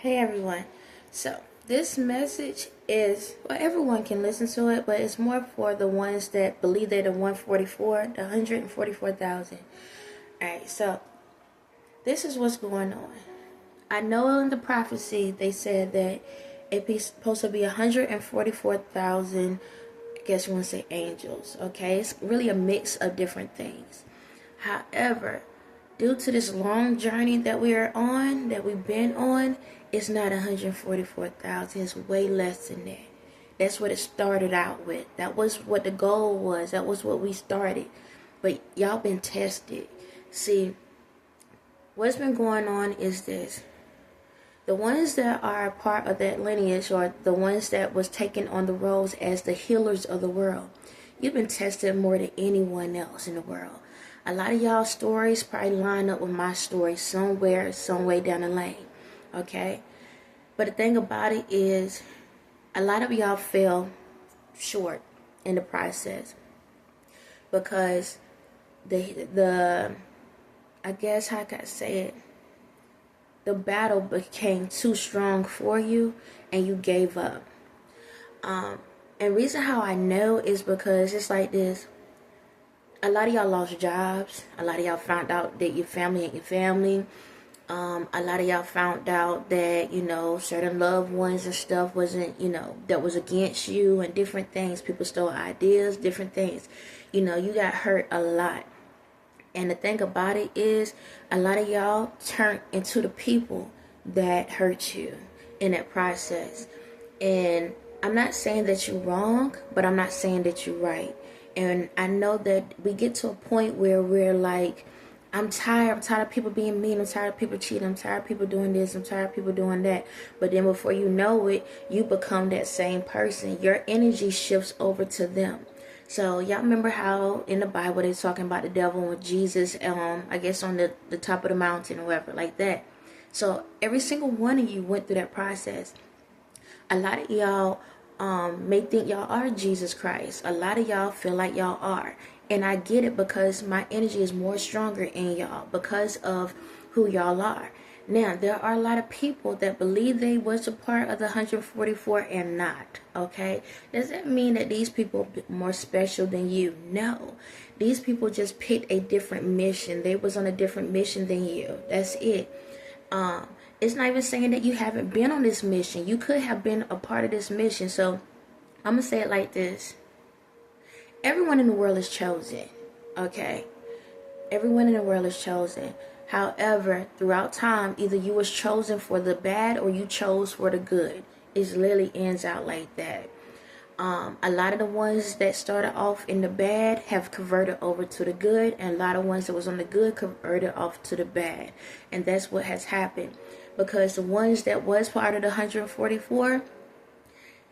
Hey everyone. So this message is, well, everyone can listen to it, but it's more for the ones that believe they're the 144,000. Alright, so this is what's going on. I know in the prophecy they said that it's supposed to be 144,000, I guess you want to say angels, okay? It's really a mix of different things. However, due to this long journey that we are on, that we've been on, it's not 144,000. It's way less than that. That's what it started out with. That was what the goal was. That was what we started. But y'all been tested. See, what's been going on is this. The ones that are part of that lineage, or the ones that was taken on the roles as the healers of the world, you've been tested more than anyone else in the world. A lot of y'all stories probably line up with my story somewhere, some way down the lane. Okay? But the thing about it is, a lot of y'all fell short in the process. Because the I guess, how can I say it? The battle became too strong for you and you gave up. And reason how I know is because it's like this. A lot of y'all lost jobs. A lot of y'all found out that your family ain't your family. A lot of y'all found out that, certain loved ones and stuff wasn't, that was against you and different things. People stole ideas, different things. You got hurt a lot. And the thing about it is, a lot of y'all turned into the people that hurt you in that process. And I'm not saying that you're wrong, but I'm not saying that you're right. And I know that we get to a point where we're like, I'm tired of people being mean, I'm tired of people cheating, I'm tired of people doing this, I'm tired of people doing that. But then before you know it, you become that same person. Your energy shifts over to them. So y'all remember how in the Bible they're talking about the devil with Jesus, I guess on the top of the mountain or whatever, like that. So every single one of you went through that process. A lot of y'all may think y'all are Jesus Christ. A lot of y'all feel like y'all are. And I get it because my energy is more stronger in y'all because of who y'all are. Now, there are a lot of people that believe they was a part of the 144 and not, okay? Does that mean that these people are more special than you? No. These people just picked a different mission. They was on a different mission than you. That's it. It's not even saying that you haven't been on this mission. You could have been a part of this mission. So, I'm going to say it like this. Everyone in the world is chosen, okay? Everyone in the world is chosen. However, throughout time, either you was chosen for the bad or you chose for the good. It literally ends out like that. A lot of the ones that started off in the bad have converted over to the good, and a lot of ones that was on the good converted off to the bad. And that's what has happened. Because the ones that was part of the 144,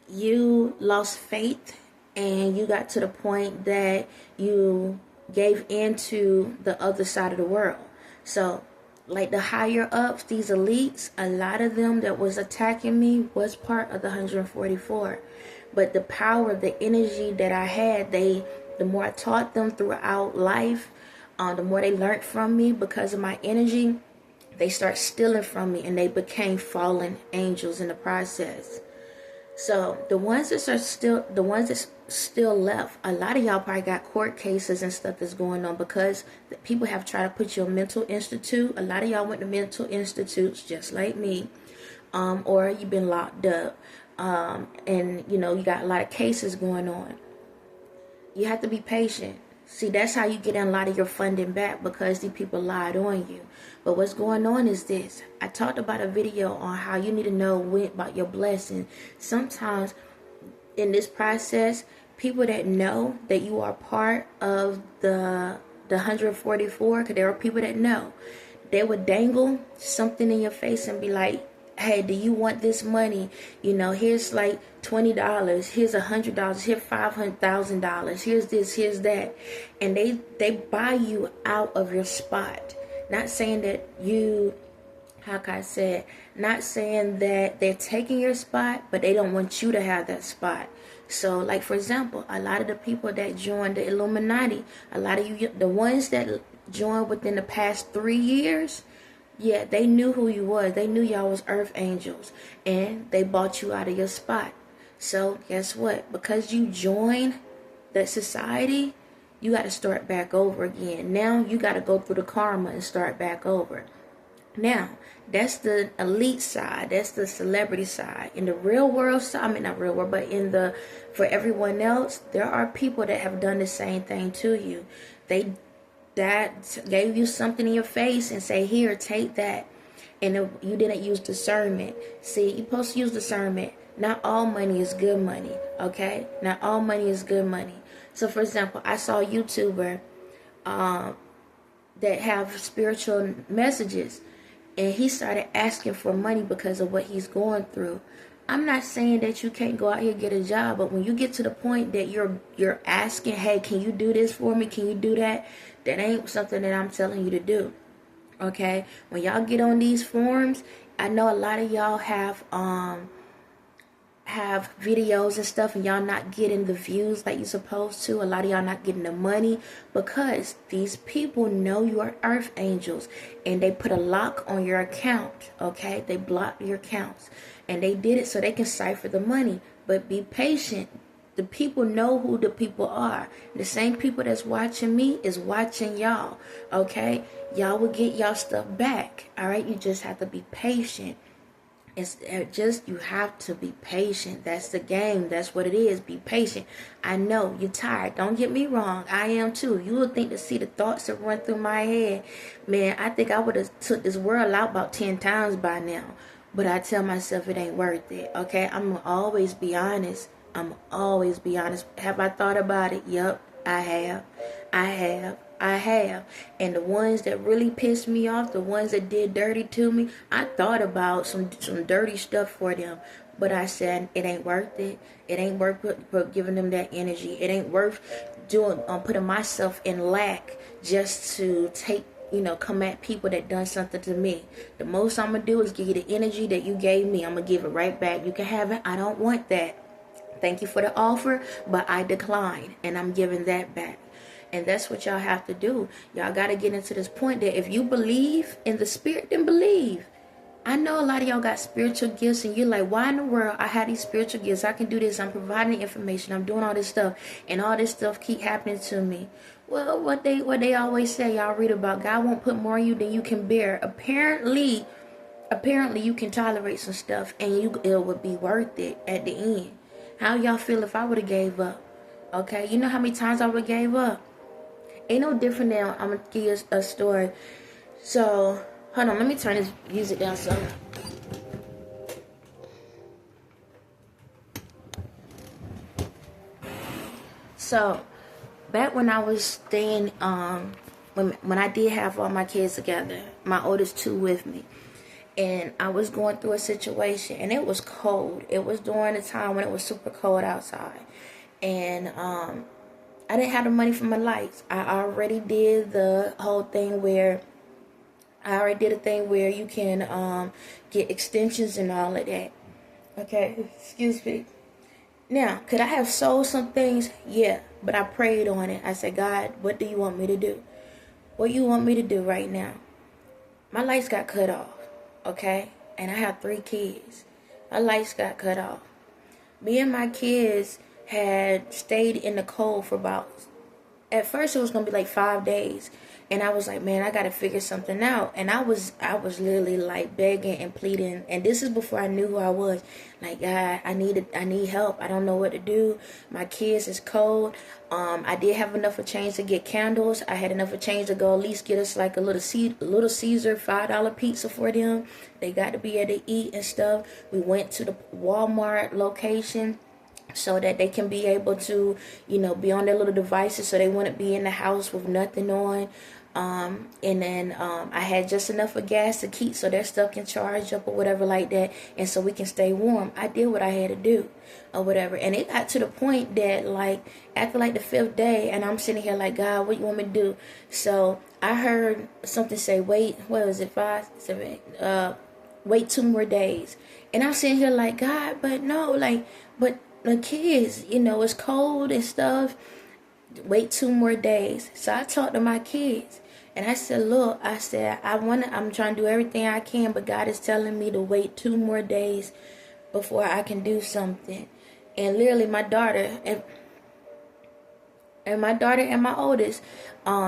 you lost faith, and you got to the point that you gave into the other side of the world. So, like the higher ups, these elites, a lot of them that was attacking me was part of the 144. But the power, the energy that I had, the more I taught them throughout life, the more they learned from me because of my energy, they start stealing from me and they became fallen angels in the process. So the ones that still left, a lot of y'all probably got court cases and stuff that's going on because people have tried to put you in mental institute. A lot of y'all went to mental institutes just like me, or you've been locked up, and you got a lot of cases going on. You have to be patient. See, that's how you get a lot of your funding back because these people lied on you. But what's going on is this. I talked about a video on how you need to know about your blessing. Sometimes in this process, people that know that you are part of the 144, because there are people that know, they would dangle something in your face and be like, hey, do you want this money? Here's like $20, here's $100, here's $500,000, here's this, here's that. And they buy you out of your spot. Not saying that not saying that they're taking your spot, but they don't want you to have that spot. So, like, for example, a lot of the people that joined the Illuminati, a lot of you, the ones that joined within the past 3 years, Yeah, they knew who you was. They knew y'all was earth angels, and they bought you out of your spot. So guess what? Because you joined that society, you got to start back over again. Now you got to go through the karma and start back over. Now, that's the elite side. That's the celebrity side. In the real world side, I mean not real world, but for everyone else, there are people that have done the same thing to you. That gave you something in your face and say, here, take that. And you didn't use discernment. See, you're supposed to use discernment. Not all money is good money, okay? Not all money is good money. So, for example, I saw a YouTuber that have spiritual messages, and he started asking for money because of what he's going through. I'm not saying that you can't go out here and get a job, but when you get to the point that you're asking, hey, can you do this for me? Can you do that? That ain't something that I'm telling you to do. Okay? When y'all get on these forums, I know a lot of y'all have videos and stuff, and y'all not getting the views like you're supposed to. A lot of y'all not getting the money because these people know you are earth angels, and they put a lock on your account. Okay? They block your accounts, and they did it so they can cipher the money. But be patient. The people know who the people are. The same people that's watching me is watching y'all. Okay? Y'all will get y'all stuff back. Alright? You just have to be patient. It's just, you have to be patient. That's the game. That's what it is. Be patient. I know you're tired. Don't get me wrong. I am too. You would think to see the thoughts that run through my head. Man, I think I would have took this world out about 10 times by now. But I tell myself it ain't worth it. Okay? I'm going to always be honest. I'm always be honest. Have I thought about it? Yep, I have. And the ones that really pissed me off, the ones that did dirty to me, I thought about some dirty stuff for them. But I said, it ain't worth it. It ain't worth giving them that energy. It ain't worth putting myself in lack just to come at people that done something to me. The most I'm going to do is give you the energy that you gave me. I'm going to give it right back. You can have it. I don't want that. Thank you for the offer, but I decline, and I'm giving that back. And that's what y'all have to do. Y'all got to get into this point that if you believe in the spirit, then believe. I know a lot of y'all got spiritual gifts, and you're like, why in the world I have these spiritual gifts? I can do this. I'm providing information. I'm doing all this stuff, and all this stuff keep happening to me. Well, what they always say, y'all read about, God won't put more on you than you can bear. Apparently you can tolerate some stuff, and it would be worth it at the end. How y'all feel if I would have gave up? Okay, you know how many times I would have gave up? Ain't no different now. I'm going to give you a story. So, hold on. Let me turn this music down some. So, back when I was staying, when I did have all my kids together, my oldest two with me, and I was going through a situation, and it was cold. It was during the time when it was super cold outside. And I didn't have the money for my lights. I already did the whole thing where you can get extensions and all of that. Okay, excuse me. Now, could I have sold some things? Yeah, but I prayed on it. I said, God, what do you want me to do? What you want me to do right now? My lights got cut off. Okay, and I have 3 kids. My lights got cut off. Me and my kids had stayed in the cold for at first it was gonna be like 5 days, and I was like, man, I gotta figure something out. And I was literally like begging and pleading, and this is before I knew who I was. Like, God, I need help. I don't know what to do. My kids is cold. I did have enough of change to get candles. I had enough of change to go at least get us like a little Caesar $5 pizza for them. They got to be able to eat and stuff. We went to the Walmart location so that they can be able to, be on their little devices, so they wouldn't be in the house with nothing on. And then I had just enough of gas to keep so their stuff can charge up or whatever like that, and so we can stay warm. I did what I had to do or whatever, and it got to the point that like after like the 5th day, and I'm sitting here like, God, what you want me to do? So I heard something say, wait, what was it, 5, 7, wait 2 more days. And I'm sitting here like, God, but no, but the kids, it's cold and stuff. Wait 2 more days. So I talked to my kids, And I said, look, I said, I'm trying to do everything I can, but God is telling me to wait 2 more days before I can do something. And literally my daughter and my oldest,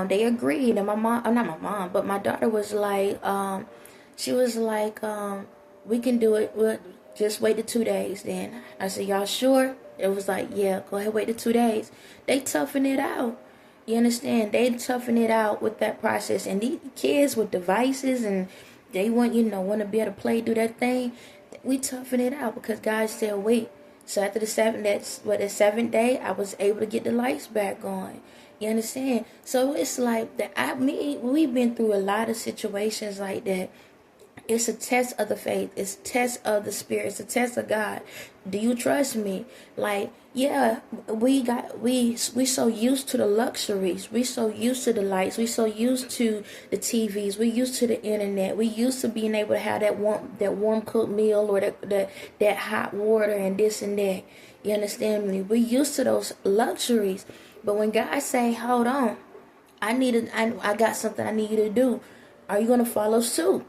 they agreed. And my mom, not my mom, but my daughter was like, she was like, we can do it. We'll just wait the 2 days then. I said, y'all sure? It was like, yeah, go ahead, wait the 2 days. They toughen it out. You understand? They toughen it out with that process. And these kids with devices and they want to be able to play, do that thing. We toughen it out because God said, wait. So after the seventh day, I was able to get the lights back on. You understand? So it's like we've been through a lot of situations like that. It's a test of the faith. It's a test of the spirit. It's a test of God. Do you trust me? Like, yeah, we so used to the luxuries. We so used to the lights. We so used to the TVs. We used to the internet. We used to being able to have that warm cooked meal or that hot water and this and that. You understand me? We used to those luxuries. But when God say, hold on, I got something I need you to do. Are you gonna follow suit?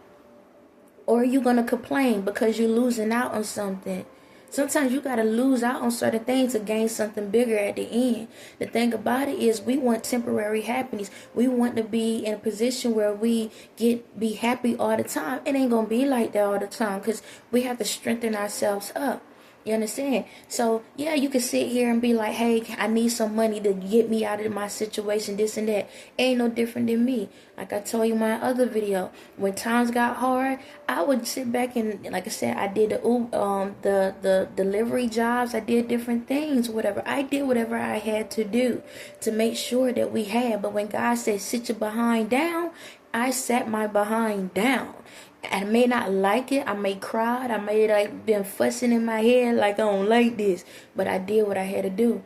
Or are you going to complain because you're losing out on something? Sometimes you got to lose out on certain things to gain something bigger at the end. The thing about it is we want temporary happiness. We want to be in a position where we be happy all the time. It ain't going to be like that all the time because we have to strengthen ourselves up. You understand? So, yeah, you can sit here and be like, hey, I need some money to get me out of my situation, this and that. Ain't no different than me. Like I told you in my other video, when times got hard, I would sit back and, like I said, I did the delivery jobs. I did different things, whatever. I did whatever I had to do to make sure that we had. But when God said, sit your behind down, I sat my behind down. I may not like it. I may cry. I may like been fussing in my head like I don't like this. But I did what I had to do.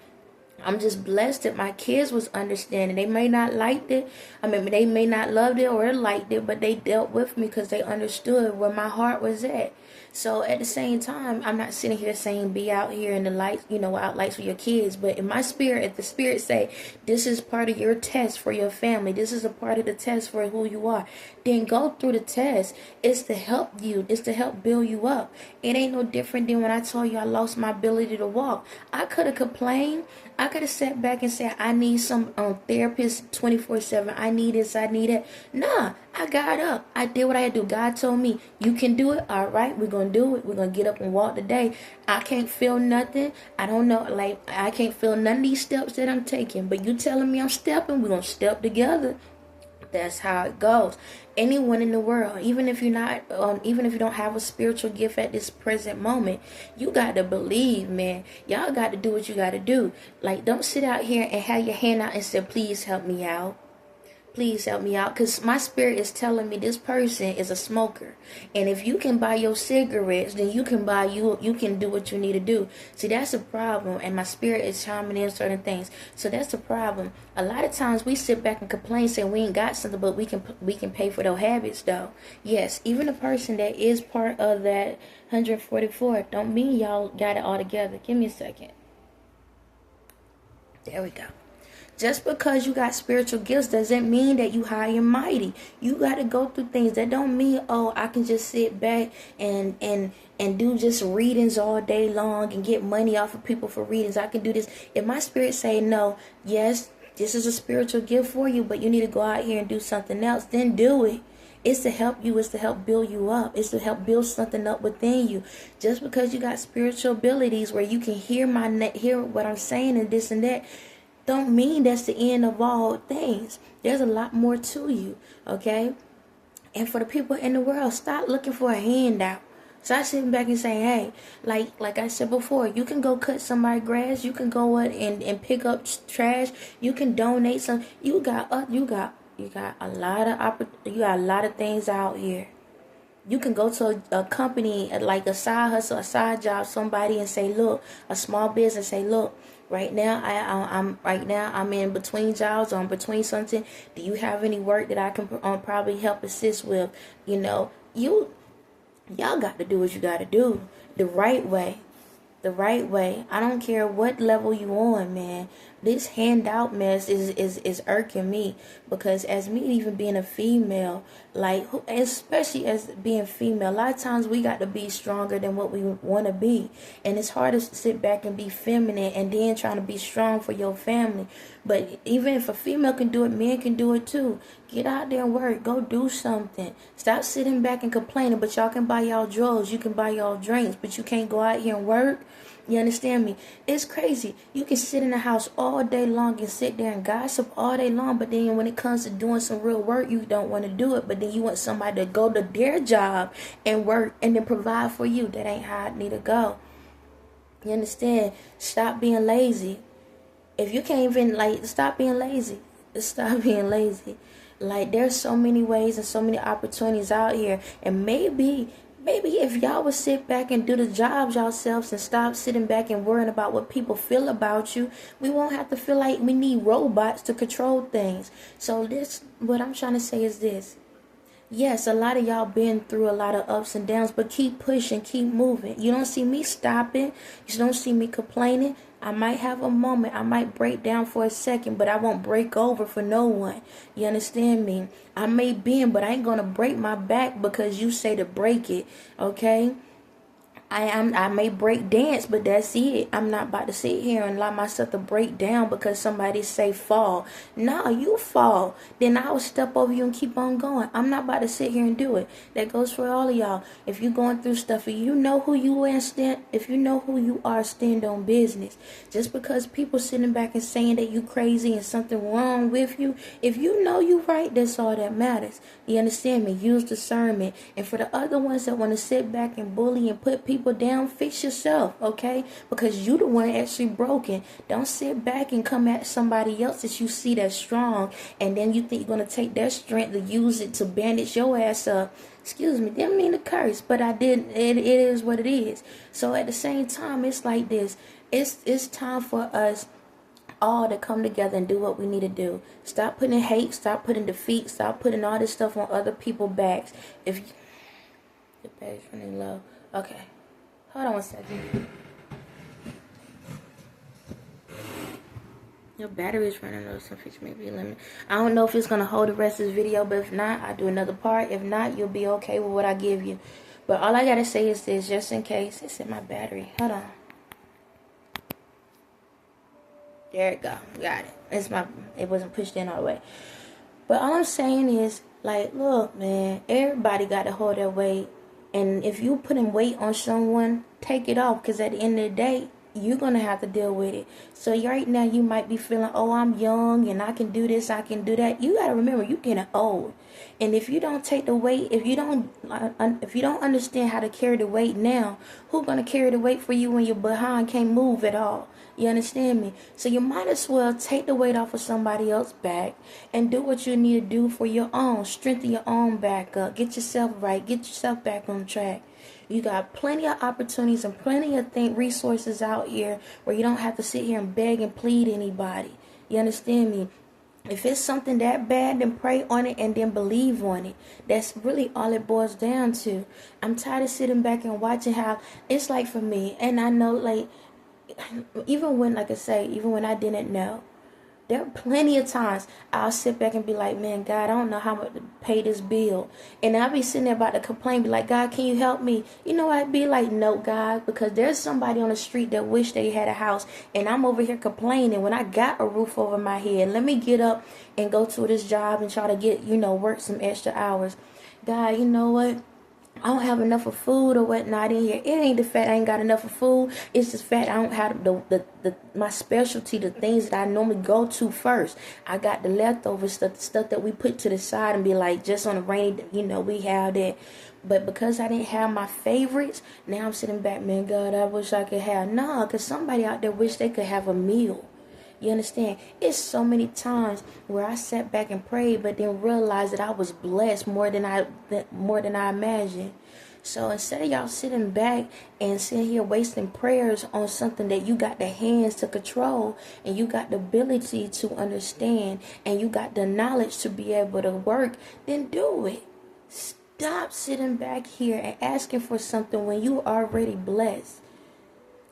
I'm just blessed that my kids was understanding. They may not liked it. I mean, they may not loved it or liked it, but they dealt with me because they understood where my heart was at. So at the same time, I'm not sitting here saying be out here in the lights, out lights with your kids. But in my spirit, if the spirit say, this is part of your test for your family, this is a part of the test for who you are, then go through the test. It's to help you. It's to help build you up. It ain't no different than when I told you I lost my ability to walk. I could have complained. I could have sat back and said, I need some therapist 24/7. I need this, I need that. Nah, I got up. I did what I had to do. God told me, you can do it. All right, we're going to do it. We're going to get up and walk today. I can't feel nothing. I don't know. Like, I can't feel none of these steps that I'm taking. But you telling me I'm stepping, we're going to step together. That's how it goes. Anyone in the world, even if you're not, even if you don't have a spiritual gift at this present moment, you got to believe, man. Y'all got to do what you got to do. Like, don't sit out here and have your hand out and say, please help me out. Please help me out, because my spirit is telling me this person is a smoker, and if you can buy your cigarettes, then you can do what you need to do. See, that's a problem, and my spirit is chiming in certain things. So that's the problem. A lot of times we sit back and complain, saying we ain't got something, but we can pay for those habits, though. Yes, even a person that is part of that 144 don't mean y'all got it all together. Give me a second. There we go. Just because you got spiritual gifts doesn't mean that you high and mighty. You got to go through things. That don't mean, oh, I can just sit back and do just readings all day long and get money off of people for readings. I can do this. If my spirit say no, yes, this is a spiritual gift for you, but you need to go out here and do something else, then do it. It's to help you. It's to help build you up. It's to help build something up within you. Just because you got spiritual abilities where you can hear what I'm saying and this and that, don't mean that's the end of all things. There's a lot more to you, okay? And for the people in the world, stop looking for a handout. Start sitting back and saying, hey, like I said before, you can go cut somebody's grass. You can go and pick up trash. You can donate some. You got a lot of things out here. You can go to a company, like a side hustle, a side job, somebody, and say, look, a small business, say, look, right now I'm in between jobs, or I'm between something. Do you have any work that I can probably help assist with? Y'all got to do what you got to do the right way. The right way. I don't care what level you on, man. this handout mess is irking me, because as me even being a female, like, especially as being female, a lot of times we got to be stronger than what we want to be, and it's hard to sit back and be feminine and then trying to be strong for your family. But even if a female can do it, men can do it too. Get out there and work. Go do something. Stop sitting back and complaining. But y'all can buy y'all drugs, you can buy y'all drinks, but you can't go out here and work. You understand me? It's crazy. You can sit in the house all day long and sit there and gossip all day long, but then when it comes to doing some real work, you don't want to do it. But then you want somebody to go to their job and work and then provide for you. That ain't how it need to go. You understand? Stop being lazy. If you can't even, like, stop being lazy. Stop being lazy. Like, there's so many ways and so many opportunities out here. And maybe if y'all would sit back and do the jobs yourselves and stop sitting back and worrying about what people feel about you, we won't have to feel like we need robots to control things. So what I'm trying to say is this. Yes, a lot of y'all been through a lot of ups and downs, but keep pushing, keep moving. You don't see me stopping. You don't see me complaining. I might have a moment. I might break down for a second, but I won't break over for no one. You understand me? I may bend, but I ain't going to break my back because you say to break it, okay? I may break dance, but that's it. I'm not about to sit here and allow myself to break down because somebody say fall. No, you fall. Then I will step over you and keep on going. I'm not about to sit here and do it. That goes for all of y'all. If you're going through stuff and you know who you are, stand on business. Just because people sitting back and saying that you crazy and something wrong with you, if you know you right, that's all that matters. You understand me? Use discernment. And for the other ones that want to sit back and bully and put people down, fix yourself, okay? Because you the one actually broken. Don't sit back and come at somebody else that you see that's strong, and then you think you're going to take their strength to use it to bandage your ass up. Excuse me, didn't mean to curse, but I did. It is what it is. So at the same time, it's like this. It's time for us all to come together and do what we need to do. Stop putting hate, stop putting defeat, stop putting all this stuff on other people's backs. If your battery's running low, okay. Hold on one second. Your battery is running low, so fix maybe a limit. I don't know if it's gonna hold the rest of this video, but if not, I'll do another part. If not, you'll be okay with what I give you. But all I gotta say is this, just in case. It's in my battery. Hold on. There it go. Got it. It wasn't pushed in all the way. But all I'm saying is, like, look, man, everybody got to hold their weight. And if you putting weight on someone, take it off. Because at the end of the day, you're going to have to deal with it. So right now, you might be feeling, oh, I'm young and I can do this, I can do that. You got to remember, you're getting old. And if you don't take the weight, if you don't understand how to carry the weight now, who's going to carry the weight for you when your behind can't move at all? You understand me? So you might as well take the weight off of somebody else's back and do what you need to do for your own. Strengthen your own back up. Get yourself right. Get yourself back on track. You got plenty of opportunities and plenty of resources out here where you don't have to sit here and beg and plead anybody. You understand me? If it's something that bad, then pray on it and then believe on it. That's really all it boils down to. I'm tired of sitting back and watching how it's like for me. And I know, like, even when, like I say, even when I didn't know, there are plenty of times I'll sit back and be like, man, God, I don't know how much to pay this bill. And I'll be sitting there about to complain, be like, God, can you help me? You know, I'd be like, no, God, because there's somebody on the street that wish they had a house. And I'm over here complaining when I got a roof over my head. Let me get up and go to this job and try to get, work some extra hours. God, you know what? I don't have enough of food or whatnot in here. It ain't the fact I ain't got enough of food. It's just fact I don't have my specialty, the things that I normally go to first. I got the leftover stuff, the stuff that we put to the side and be like, just on a rainy, we have that. But because I didn't have my favorites, now I'm sitting back, man, God, I wish I could have. Nah, because somebody out there wish they could have a meal. You understand? It's so many times where I sat back and prayed, but then realized that I was blessed more than I imagined. So instead of y'all sitting back and sitting here wasting prayers on something that you got the hands to control, and you got the ability to understand, and you got the knowledge to be able to work, then do it. Stop sitting back here and asking for something when you are already blessed.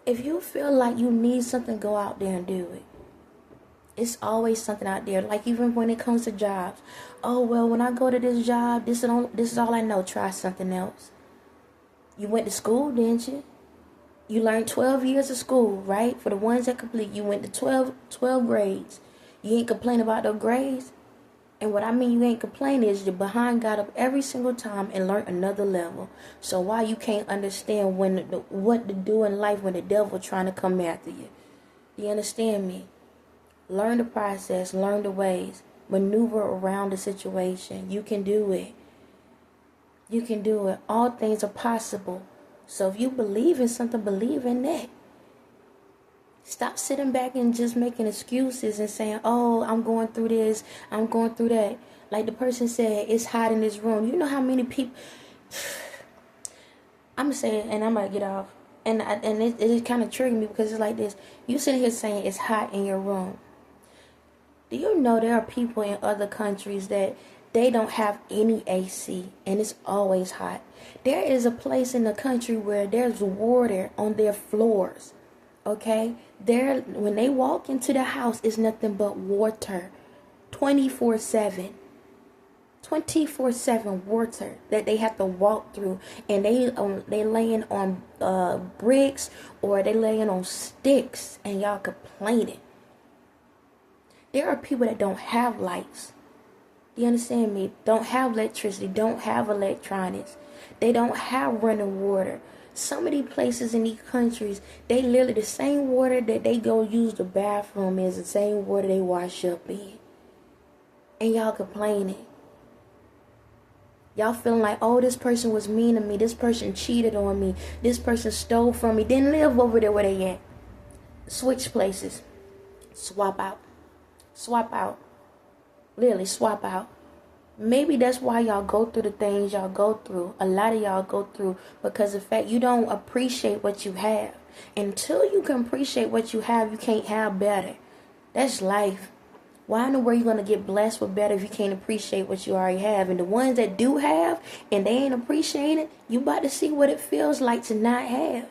If you feel like you need something, go out there and do it. It's always something out there. Like even when it comes to jobs. Oh, well, when I go to this job, this is all I know. Try something else. You went to school, didn't you? You learned 12 years of school, right? For the ones that complete, you went to 12 grades. You ain't complain about those grades. And what I mean you ain't complaining is your behind got up every single time and learned another level. So why you can't understand what to do in life when the devil trying to come after you? You understand me? Learn the process, learn the ways, maneuver around the situation. You can do it. You can do it. All things are possible. So if you believe in something, believe in that. Stop sitting back and just making excuses and saying, oh, I'm going through this, I'm going through that. Like the person said, it's hot in this room. You know how many people... I'm going to say it and I'm going to get off. And it kind of triggered me because it's like this. You sitting here saying it's hot in your room. Do you know there are people in other countries that they don't have any AC and it's always hot? There is a place in the country where there's water on their floors. Okay? When they walk into the house, it's nothing but water. 24/7. 24/7 water that they have to walk through, and they laying on bricks or they laying on sticks, and y'all complaining. There are people that don't have lights. Do you understand me? Don't have electricity, don't have electronics. They don't have running water. Some of these places in these countries, they literally, the same water that they go use the bathroom is the same water they wash up in. And y'all complaining. Y'all feeling like, oh, this person was mean to me. This person cheated on me. This person stole from me. Didn't live over there where they at. Switch places. Swap out. Swap out. Literally swap out. Maybe that's why y'all go through the things y'all go through. A lot of y'all go through because of the fact you don't appreciate what you have. Until you can appreciate what you have, you can't have better. That's life. Why in the world you going to get blessed with better if you can't appreciate what you already have? And the ones that do have and they ain't appreciating, you about to see what it feels like to not have.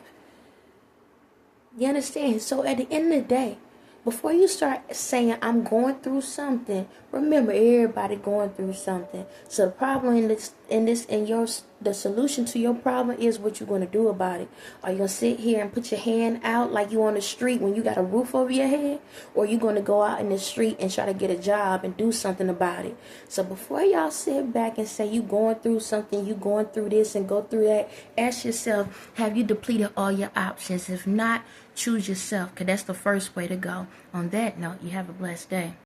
You understand? So at the end of the day, before you start saying, I'm going through something, remember everybody going through something. So the problem the solution to your problem is what you're going to do about it. Are you going to sit here and put your hand out like you on the street when you got a roof over your head? Or are you going to go out in the street and try to get a job and do something about it? So before y'all sit back and say you going through something, you going through this and go through that, ask yourself, have you depleted all your options? If not, choose yourself, because that's the first way to go. On that note, you have a blessed day.